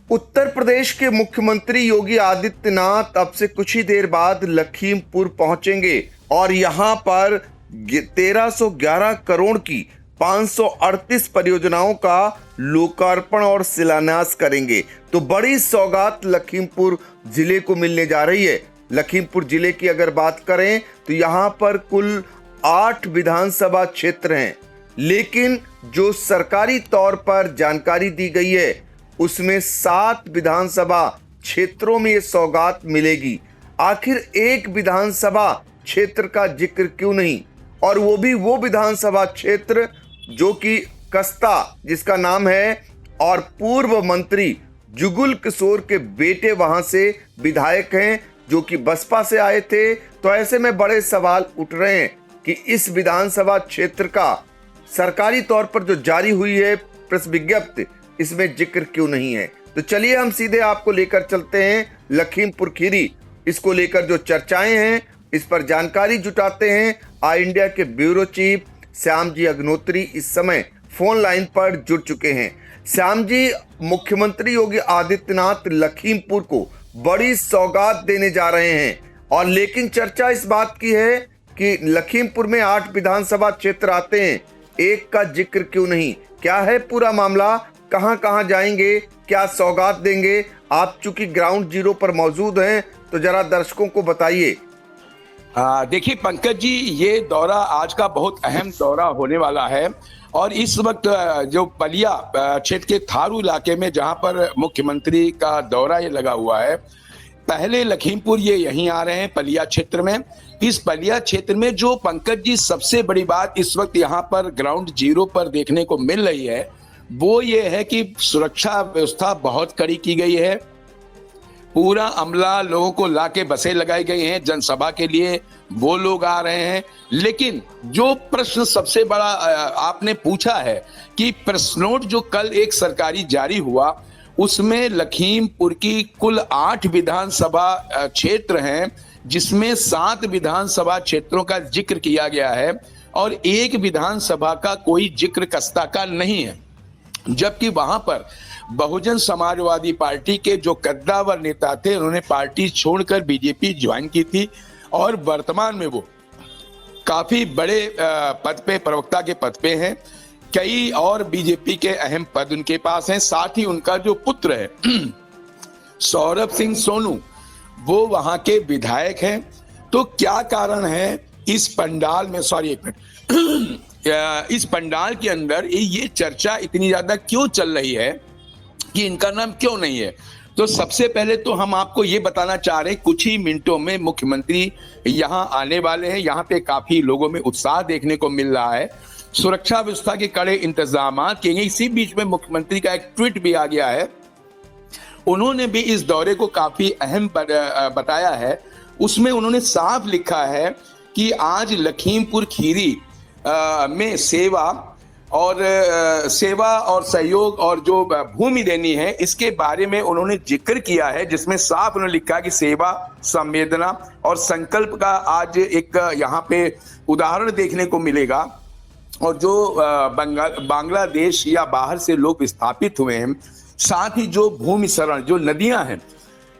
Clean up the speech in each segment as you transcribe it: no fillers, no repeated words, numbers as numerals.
उत्तर प्रदेश के मुख्यमंत्री योगी आदित्यनाथ अब से कुछ ही देर बाद लखीमपुर पहुंचेंगे और यहां पर 1311 करोड़ की 538 परियोजनाओं का लोकार्पण और शिलान्यास करेंगे। तो बड़ी सौगात लखीमपुर जिले को मिलने जा रही है। लखीमपुर जिले की अगर बात करें तो यहां पर कुल 8 विधानसभा क्षेत्र हैं, लेकिन जो सरकारी तौर पर जानकारी दी गई है उसमें 7 विधानसभा क्षेत्रों में ये सौगात मिलेगी। आखिर एक विधानसभा क्षेत्र का जिक्र क्यों नहीं, और वो भी वो विधानसभा क्षेत्र जो कि कस्ता जिसका नाम है और पूर्व मंत्री जुगुल किशोर के बेटे वहां से विधायक हैं जो कि बसपा से आए थे। तो ऐसे में बड़े सवाल उठ रहे हैं कि इस विधानसभा क्षेत्र का सरकारी तौर पर जो जारी हुई है प्रेस विज्ञप्ति, इसमें जिक्र क्यों नहीं है। तो चलिए हम सीधे आपको लेकर चलते हैं लखीमपुर खीरी। इसको लेकर जो चर्चाएं हैं इस पर जानकारी जुटाते हैं आई इंडिया के ब्यूरो चीफ श्याम जी अग्नोत्री इस समय फोन लाइन पर जुड़ चुके हैं। श्याम जी, मुख्यमंत्री योगी आदित्यनाथ लखीमपुर को बड़ी सौगात देने जा रहे हैं, और लेकिन चर्चा इस बात की है कि लखीमपुर में 8 विधानसभा क्षेत्र आते हैं, एक का जिक्र क्यों नहीं। क्या है पूरा मामला, कहां कहां जाएंगे, क्या सौगात देंगे? आप चूंकि ग्राउंड जीरो पर मौजूद हैं तो जरा दर्शकों को बताइए। देखिए पंकज जी, ये दौरा आज का बहुत अहम दौरा होने वाला है। और इस वक्त जो पलिया क्षेत्र के थारू इलाके में जहां पर मुख्यमंत्री का दौरा ये लगा हुआ है, पहले लखीमपुर ये यहीं आ रहे हैं पलिया क्षेत्र में। इस पलिया क्षेत्र में जो पंकज जी सबसे बड़ी बात इस वक्त यहाँ पर ग्राउंड जीरो पर देखने को मिल रही है वो ये है कि सुरक्षा व्यवस्था बहुत कड़ी की गई है। पूरा अमला लोगों को लाके बसें लगाई गई हैं जनसभा के लिए, वो लोग आ रहे हैं। लेकिन जो प्रश्न सबसे बड़ा आपने पूछा है कि प्रेस नोट जो कल एक सरकारी जारी हुआ उसमें लखीमपुर की कुल 8 विधानसभा क्षेत्र हैं, जिसमें 7 विधानसभा क्षेत्रों का जिक्र किया गया है और एक विधानसभा का कोई जिक्र कस्ता का नहीं है। जबकि वहां पर बहुजन समाजवादी पार्टी के जो कद्दावर नेता थे उन्होंने पार्टी छोड़कर बीजेपी ज्वाइन की थी और वर्तमान में वो काफी बड़े पद पे, प्रवक्ता के पद पे हैं। कई और बीजेपी के अहम पद उनके पास हैं। साथ ही उनका जो पुत्र है सौरभ सिंह सोनू, वो वहां के विधायक हैं। तो क्या कारण है इस पंडाल में, इस पंडाल के अंदर ये चर्चा इतनी ज्यादा क्यों चल रही है कि इनका नाम क्यों नहीं है? तो सबसे पहले तो हम आपको ये बताना चाह रहे हैं कुछ ही मिनटों में मुख्यमंत्री यहाँ आने वाले हैं। यहाँ पे काफी लोगों में उत्साह देखने को मिल रहा है। सुरक्षा व्यवस्था के कड़े इंतजाम किए गए। इसी बीच में मुख्यमंत्री का एक ट्वीट भी आ गया है। उन्होंने भी इस दौरे को काफी अहम बताया है। उसमें उन्होंने साफ लिखा है कि आज लखीमपुर खीरी में सेवा और सहयोग और जो भूमि देनी है इसके बारे में उन्होंने जिक्र किया है, जिसमें साफ उन्होंने लिखा कि सेवा, संवेदना और संकल्प का आज एक यहाँ पे उदाहरण देखने को मिलेगा। और जो बांग्लादेश या बाहर से लोग विस्थापित हुए हैं, साथ ही जो भूमि शरण, जो नदियां हैं,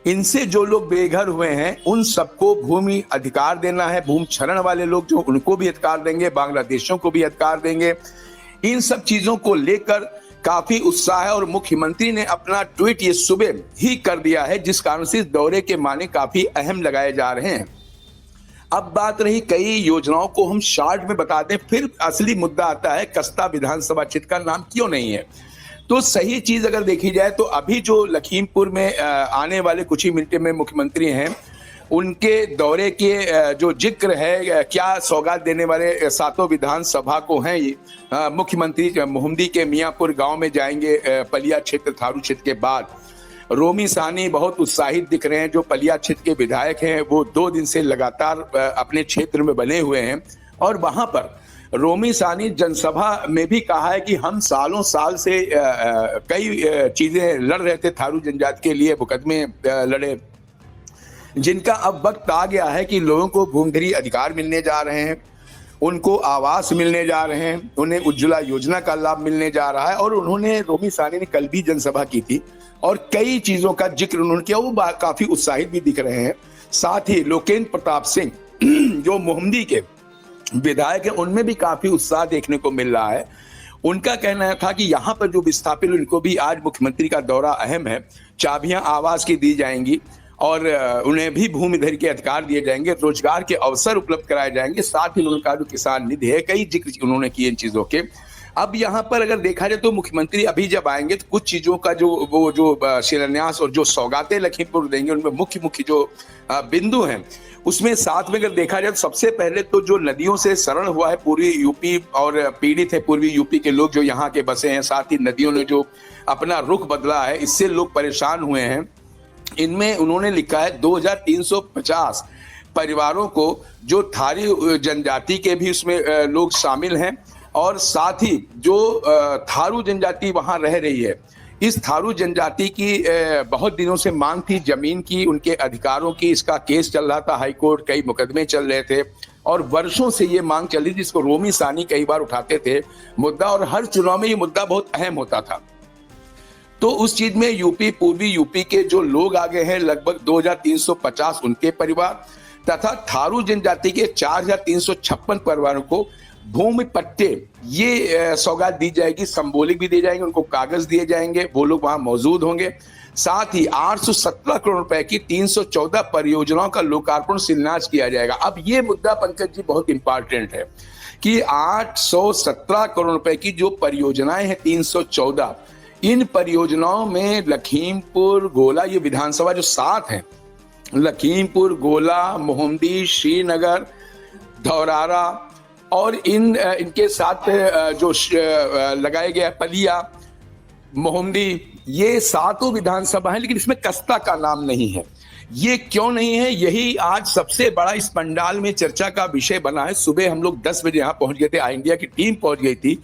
इनसे जो लोग बेघर हुए हैं उन सबको भूमि अधिकार देना है। भूमि क्षरण वाले लोग जो उनको भी अधिकार देंगे, बांग्लादेशियों को भी अधिकार देंगे। इन सब चीजों को लेकर काफी उत्साह है और मुख्यमंत्री ने अपना ट्वीट ये सुबह ही कर दिया है, जिस कारण से इस दौरे के माने काफी अहम लगाए जा रहे हैं। अब बात रही कई योजनाओं को हम शॉर्ट में बता दें, फिर असली मुद्दा आता है कस्ता विधानसभा क्षेत्र का नाम क्यों नहीं है। तो सही चीज अगर देखी जाए तो अभी जो लखीमपुर में आने वाले कुछ ही मिनट में मुख्यमंत्री हैं, उनके दौरे के जो जिक्र है, क्या सौगात देने वाले 7 विधानसभा को हैं ये। मुख्यमंत्री मोहम्मदी के मियाँपुर गांव में जाएंगे पलिया क्षेत्र, थारू क्षेत्र के बाद। रोमी साहनी बहुत उत्साहित दिख रहे हैं, जो पलिया क्षेत्र के विधायक हैं। वो 2 दिन से लगातार अपने क्षेत्र में बने हुए हैं और वहां पर रोमी साहनी जनसभा में भी कहा है कि हम सालों साल से कई चीजें लड़ रहे थे, थारू जनजाति के लिए मुकदमे लड़े, जिनका अब वक्त आ गया है कि लोगों को भूमिधरी अधिकार मिलने जा रहे हैं। उनको आवास मिलने जा रहे हैं, उन्हें उज्ज्वला योजना का लाभ मिलने जा रहा है। और उन्होंने, रोमी सानी ने कल भी जनसभा की थी और कई चीजों का जिक्र उन्होंने किया, वो काफी उत्साहित भी दिख रहे हैं। साथ ही लोकेंद्र प्रताप सिंह जो मोहम्मदी के विधायक है, उनमें भी काफी उत्साह देखने को मिल रहा है। उनका कहना था कि यहाँ पर जो विस्थापित, उनको भी आज मुख्यमंत्री का दौरा अहम है, चाबियां आवास की दी जाएंगी और उन्हें भी भूमि अधिग्रहण के अधिकार दिए जाएंगे, रोजगार के अवसर उपलब्ध कराए जाएंगे। साथ ही उनका जो किसान निधि है, कई जिक्र उन्होंने किए इन चीजों के। अब यहाँ पर अगर देखा जाए तो मुख्यमंत्री अभी जब आएंगे तो कुछ चीजों का जो शिलान्यास और जो सौगातें लखीमपुर देंगे, उनमें मुख्य मुख्य जो बिंदु हैं, उसमें साथ में अगर देखा जाए तो सबसे पहले तो जो नदियों से शरण हुआ है पूर्वी यूपी और पीड़ित है पूर्वी यूपी के लोग जो यहाँ के बसे हैं, साथ ही नदियों ने जो अपना रुख बदला है, इससे लोग परेशान हुए हैं। इनमें उन्होंने लिखा है 2350 परिवारों को, जो थारू जनजाति के भी उसमें लोग शामिल हैं और साथ ही जो थारू जनजाति वहां रह रही है, इस थारू जनजाति की बहुत दिनों से मांग थी जमीन की, उनके अधिकारों की। इसका केस चल रहा था हाई कोर्ट, कई मुकदमे चल रहे थे और वर्षों से ये मांग चली थी, जिसको रोमी सानी कई बार उठाते थे मुद्दा, और हर चुनाव में ये मुद्दा बहुत अहम होता था। तो उस चीज में यूपी, पूर्वी यूपी के जो लोग आगे हैं, लगभग 2350 उनके परिवार तथा थारू जनजाति के 4356 परिवारों को भूमि पट्टे, ये सौगात दी जाएगी, संबोलिक भी दी जाएंगे, उनको कागज दिए जाएंगे, वो लोग वहां मौजूद होंगे। साथ ही 817 करोड़ रुपए की 314 परियोजनाओं का लोकार्पण शिलान्यास किया जाएगा। अब ये मुद्दा पंकज जी बहुत इंपॉर्टेंट है कि 817 करोड़ रुपए की जो परियोजनाएं हैं, 314, इन परियोजनाओं में लखीमपुर, गोला, ये विधानसभा जो 7 है, लखीमपुर, गोला, मोहम्मदी, श्रीनगर, धौरारा और इनके साथ जो लगाए गया पलिया, मोहम्मदी, ये 7 विधानसभा है, लेकिन इसमें कस्ता का नाम नहीं है। ये क्यों नहीं है, यही आज सबसे बड़ा इस पंडाल में चर्चा का विषय बना है। सुबह हम लोग 10 बजे यहाँ पहुंच गए थे, आई इंडिया की टीम पहुंच गई थी।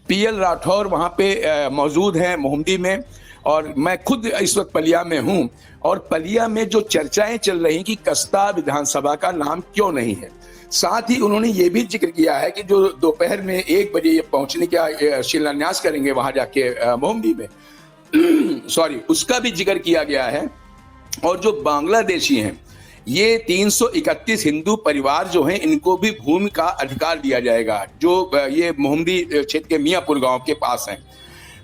पीएल राठौर वहां पे मौजूद हैं मोहम्मदी में, और मैं खुद इस वक्त पलिया में हूं। और पलिया में जो चर्चाएं चल रही कि कस्ता विधानसभा का नाम क्यों नहीं है। साथ ही उन्होंने ये भी जिक्र किया है कि जो दोपहर में 1 बजे ये पहुंचने का शिलान्यास करेंगे वहां जाके मोहम्मदी में सॉरी, उसका भी जिक्र किया गया है। और जो बांग्लादेशी हैं, ये 331 हिंदू परिवार जो हैं, इनको भी भूमि का अधिकार दिया जाएगा, जो ये मोहम्मदी क्षेत्र के मियाँपुर गांव के पास हैं।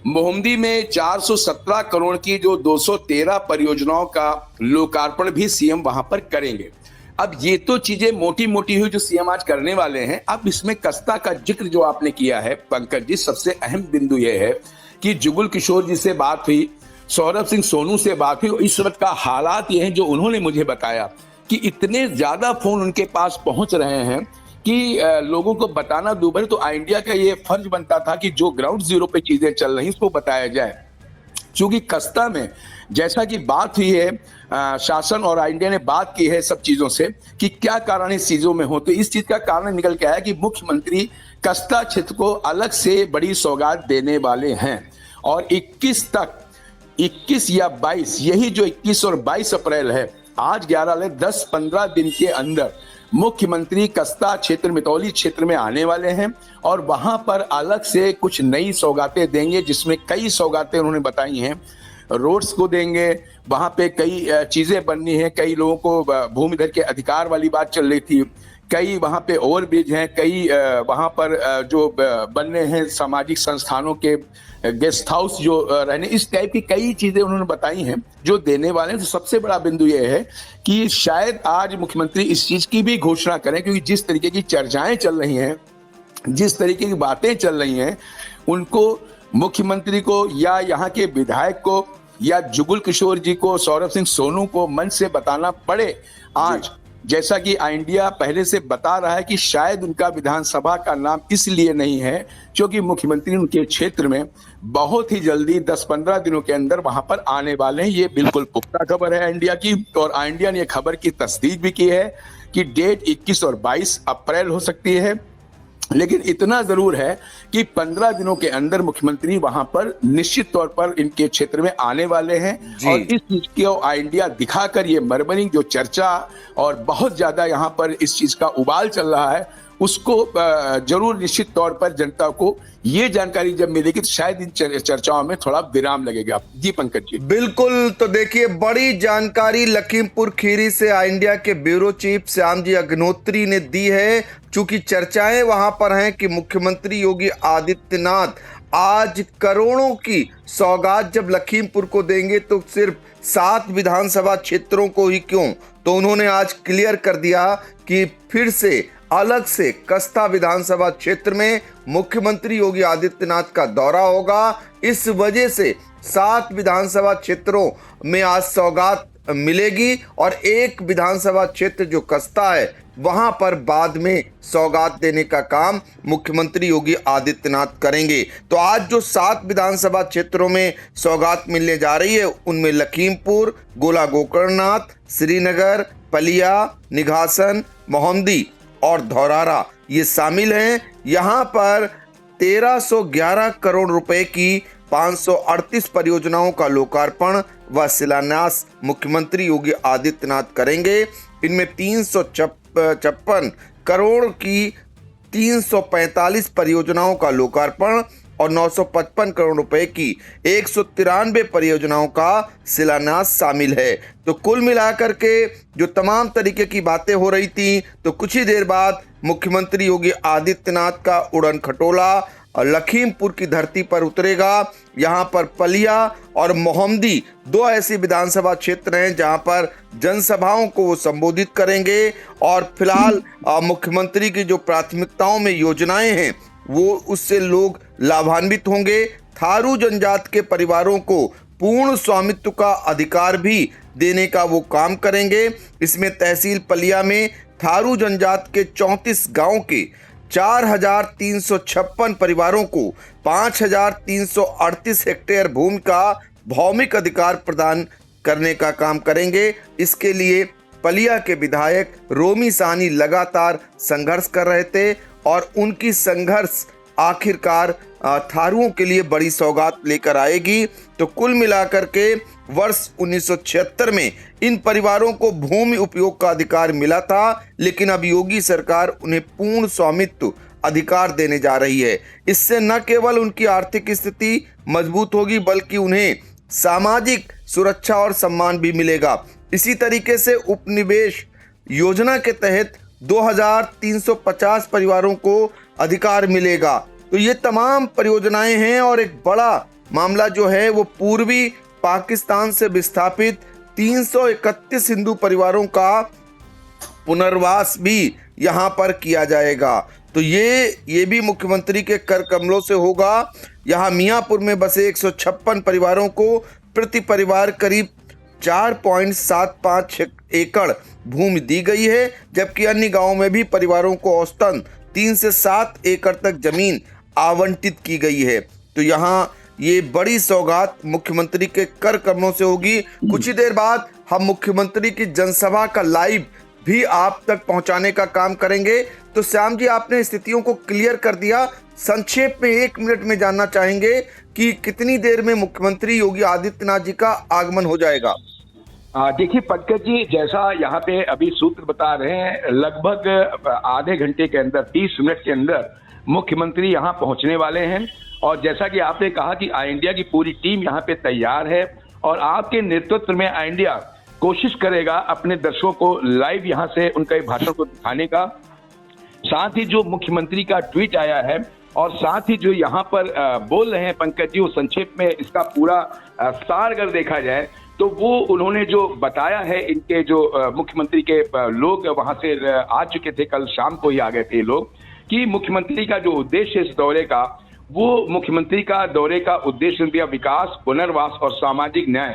मोहम्मदी में 417 करोड़ की जो 213 परियोजनाओं का लोकार्पण भी सीएम वहां पर करेंगे। अब ये तो चीजें मोटी मोटी हुई जो सीएम आज करने वाले हैं। अब इसमें कस्ता का जिक्र जो आपने किया है पंकज जी, सबसे अहम बिंदु यह है कि जुगल किशोर जी से बात हुई, सौरभ सिंह सोनू से बात हुई। इस वक्त का हालात ये हैं जो उन्होंने मुझे बताया कि इतने ज्यादा फोन उनके पास पहुंच रहे हैं कि लोगों को बताना दूभर। तो आई इंडिया का ये फर्ज बनता था कि जो ग्राउंड जीरो पे चीजें चल रही उसको बताया जाए। क्योंकि कस्ता में जैसा कि बात हुई है, शासन और आई इंडिया ने बात की है सब चीजों से कि क्या कारण इस चीजों में हो, तो इस चीज का कारण निकल के आया कि मुख्यमंत्री कस्ता क्षेत्र को अलग से बड़ी सौगात देने वाले हैं। और 21 या 22, यही जो 21 और 22 अप्रैल है, आज 10-15 दिन के अंदर मुख्यमंत्री कस्ता क्षेत्र, मितौली क्षेत्र में आने वाले हैं और वहां पर अलग से कुछ नई सौगातें देंगे, जिसमें कई सौगातें उन्होंने बताई हैं। रोड्स को देंगे, वहां पे कई चीजें बननी है, कई लोगों को भूमि अधिग्रहण के अधिकार वाली बात चल रही थी, कई वहां पे ओवरब्रिज हैं, कई वहां पर जो बनने हैं सामाजिक संस्थानों के गेस्ट हाउस जो रहने, इस टाइप की कई चीजें उन्होंने बताई हैं जो देने वाले हैं। तो सबसे बड़ा बिंदु यह है कि शायद आज मुख्यमंत्री इस चीज की भी घोषणा करें, क्योंकि जिस तरीके की चर्चाएं चल रही हैं, जिस तरीके की बातें चल रही हैं, उनको मुख्यमंत्री को या यहाँ के विधायक को या जुगल किशोर जी को, सौरभ सिंह सोनू को मंच से बताना पड़े आज। जैसा कि आई इंडिया पहले से बता रहा है कि शायद उनका विधानसभा का नाम इसलिए नहीं है क्योंकि मुख्यमंत्री उनके क्षेत्र में बहुत ही जल्दी 10-15 दिनों के अंदर वहां पर आने वाले हैं। ये बिल्कुल पुख्ता खबर है इंडिया की, और आई इंडिया ने यह खबर की तस्दीक भी की है कि डेट 21 और 22 अप्रैल हो सकती है। लेकिन इतना जरूर है कि 15 दिनों के अंदर मुख्यमंत्री वहां पर निश्चित तौर पर इनके क्षेत्र में आने वाले हैं। और इस चीज को आई इंडिया दिखाकर ये मरमरिंग जो चर्चा और बहुत ज्यादा यहाँ पर इस चीज का उबाल चल रहा है, उसको जरूर निश्चित तौर पर जनता को ये जानकारी जब मिलेगी तो शायद इन चर्चाओं में थोड़ा विराम लगेगा। जी पंकज जी। बिल्कुल, तो देखिए बड़ी जानकारी लखीमपुर खीरी से इंडिया के ब्यूरो चीफ श्याम जी अग्निहोत्री ने दी है। चूंकि चर्चाएं वहां पर हैं कि मुख्यमंत्री योगी आदित्यनाथ आज करोड़ों की सौगात जब लखीमपुर को देंगे तो सिर्फ 7 विधानसभा क्षेत्रों को ही क्यों, तो उन्होंने आज क्लियर कर दिया कि फिर से अलग से कस्ता विधानसभा क्षेत्र में मुख्यमंत्री योगी आदित्यनाथ का दौरा होगा। इस वजह से 7 विधानसभा क्षेत्रों में आज सौगात मिलेगी और एक विधानसभा क्षेत्र जो कस्ता है वहां पर बाद में सौगात देने का काम मुख्यमंत्री योगी आदित्यनाथ करेंगे। तो आज जो 7 विधानसभा क्षेत्रों में सौगात मिलने जा रही है उनमें लखीमपुर, गोला गोकर्णनाथ, श्रीनगर, पलिया, निघासन, मोहम्मदी और धौरारा ये शामिल हैं। यहां पर 1311 करोड़ रुपए की 538 परियोजनाओं का लोकार्पण व शिलान्यास मुख्यमंत्री योगी आदित्यनाथ करेंगे। इनमें 356 करोड़ की 345 परियोजनाओं का लोकार्पण और 955 करोड़ रुपए की 193 परियोजनाओं का शिलान्यास शामिल है। तो कुल मिलाकर के जो तमाम तरीके की बातें हो रही थी, तो कुछ ही देर बाद मुख्यमंत्री योगी आदित्यनाथ का उड़न खटोला लखीमपुर की धरती पर उतरेगा। यहाँ पर पलिया और मोहम्मदी 2 ऐसी विधानसभा क्षेत्र हैं जहाँ पर जनसभाओं को वो संबोधित करेंगे और फिलहाल मुख्यमंत्री की जो प्राथमिकताओं में योजनाएं हैं वो उससे लोग लाभान्वित होंगे। थारू जनजाति के परिवारों को पूर्ण स्वामित्व का अधिकार भी देने का वो काम करेंगे। इसमें तहसील पलिया में थारू जनजाति के 34 गांव के 4,356 परिवारों को 5,338 हेक्टेयर भूमि का भौमिक अधिकार प्रदान करने का काम करेंगे। इसके लिए पलिया के विधायक रोमी सानी लगातार संघर्ष कर रहे थे और उनकी संघर्ष आखिरकार थारुओं के लिए बड़ी सौगात लेकर आएगी। तो कुल मिलाकर के वर्ष 1976 में इन परिवारों को भूमि उपयोग का अधिकार मिला था, लेकिन अब योगी सरकार उन्हें पूर्ण स्वामित्व अधिकार देने जा रही है। इससे न केवल उनकी आर्थिक स्थिति मजबूत होगी बल्कि उन्हें सामाजिक सुरक्षा और सम्मान भी मिलेगा। इसी तरीके से उपनिवेश योजना के तहत 2,350 परिवारों को अधिकार मिलेगा। तो ये तमाम परियोजनाएं हैं और एक बड़ा मामला जो है वो पूर्वी पाकिस्तान से विस्थापित 331 हिंदू परिवारों का पुनर्वास भी यहाँ पर किया जाएगा। तो ये भी मुख्यमंत्री के कर कमलों से होगा। यहाँ मियाँपुर में बसे 156 परिवारों को प्रति परिवार करीब 4.75 एकड़ भूमि दी गई है, जबकि अन्य गांवों में भी परिवारों को औसतन 3 से 7 एकड़ तक जमीन आवंटित की गई है। तो यहाँ ये बड़ी सौगात मुख्यमंत्री के कर कमलों से होगी। कुछ ही देर बाद हम मुख्यमंत्री की जनसभा का लाइव भी आप तक पहुंचाने का काम करेंगे। तो श्याम जी, आपने स्थितियों को क्लियर कर दिया। संक्षेप में 1 मिनट में जानना चाहेंगे कि कितनी देर में मुख्यमंत्री योगी आदित्यनाथ जी का आगमन हो जाएगा। देखिए पंकज जी, जैसा यहाँ पे अभी सूत्र बता रहे हैं, लगभग आधे घंटे के अंदर 30 मिनट के अंदर मुख्यमंत्री यहाँ पहुँचने वाले हैं। और जैसा कि आपने कहा कि इंडिया की पूरी टीम यहाँ पे तैयार है और आपके नेतृत्व में इंडिया कोशिश करेगा अपने दर्शकों को लाइव यहाँ से उनका भाषण को दिखाने का। साथ ही जो मुख्यमंत्री का ट्वीट आया है और साथ ही जो यहाँ पर बोल रहे हैं पंकज जी, वो संक्षेप में इसका पूरा सार अगर देखा जाए तो वो उन्होंने जो बताया है, इनके जो मुख्यमंत्री के लोग वहां से आ चुके थे, कल शाम को ही आ गए थे लोग, कि मुख्यमंत्री का जो उद्देश्य इस दौरे का, वो मुख्यमंत्री का दौरे का उद्देश्य दिया विकास, पुनर्वास और सामाजिक न्याय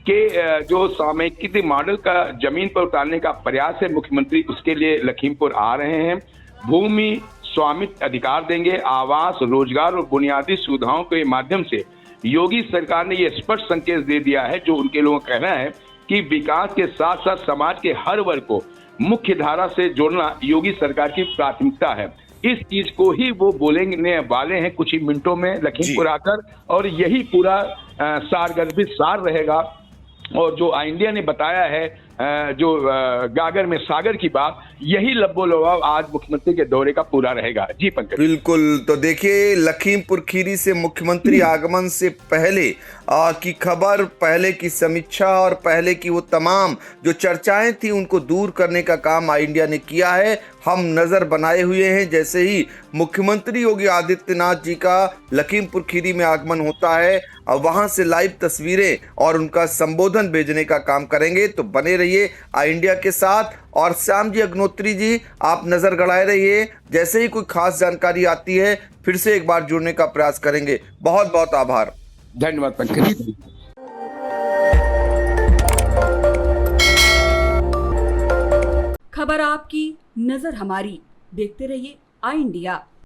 के जो सामयिक मॉडल का जमीन पर उतारने का प्रयास है। मुख्यमंत्री उसके लिए लखीमपुर आ रहे हैं। भूमि स्वामित्व अधिकार देंगे, आवास, रोजगार और बुनियादी सुविधाओं के माध्यम से योगी सरकार ने ये स्पष्ट संकेत दे दिया है, जो उनके लोगों का कहना है कि विकास के साथ साथ समाज के हर वर्ग को मुख्य धारा से जोड़ना योगी सरकार की प्राथमिकता है। इस चीज को ही वो बोलने वाले हैं कुछ ही मिनटों में लखीमपुर आकर, और यही पूरा सारगर्भित सार रहेगा। और जो इंडिया ने बताया है, जो गागर में सागर की बात, यही लब्बो लुभाव आज मुख्यमंत्री के दौरे का पूरा रहेगा। जी पंकज। बिल्कुल, तो देखिए लखीमपुर खीरी से मुख्यमंत्री आगमन से पहले की खबर, पहले की समीक्षा और पहले की वो तमाम जो चर्चाएं थी उनको दूर करने का काम आई इंडिया ने किया है। हम नजर बनाए हुए हैं, जैसे ही मुख्यमंत्री योगी आदित्यनाथ जी का लखीमपुर खीरी में आगमन होता है और वहां से लाइव तस्वीरें और उनका संबोधन भेजने का काम करेंगे। तो बने रहिए आई इंडिया के साथ। और श्याम जी अग्नोत्री जी, आप नजर गड़ाए रहिए, जैसे ही कोई खास जानकारी आती है फिर से एक बार जुड़ने का प्रयास करेंगे। बहुत बहुत आभार। धन्यवाद पंकज। खबर आपकी, नजर हमारी। देखते रहिए आई इंडिया।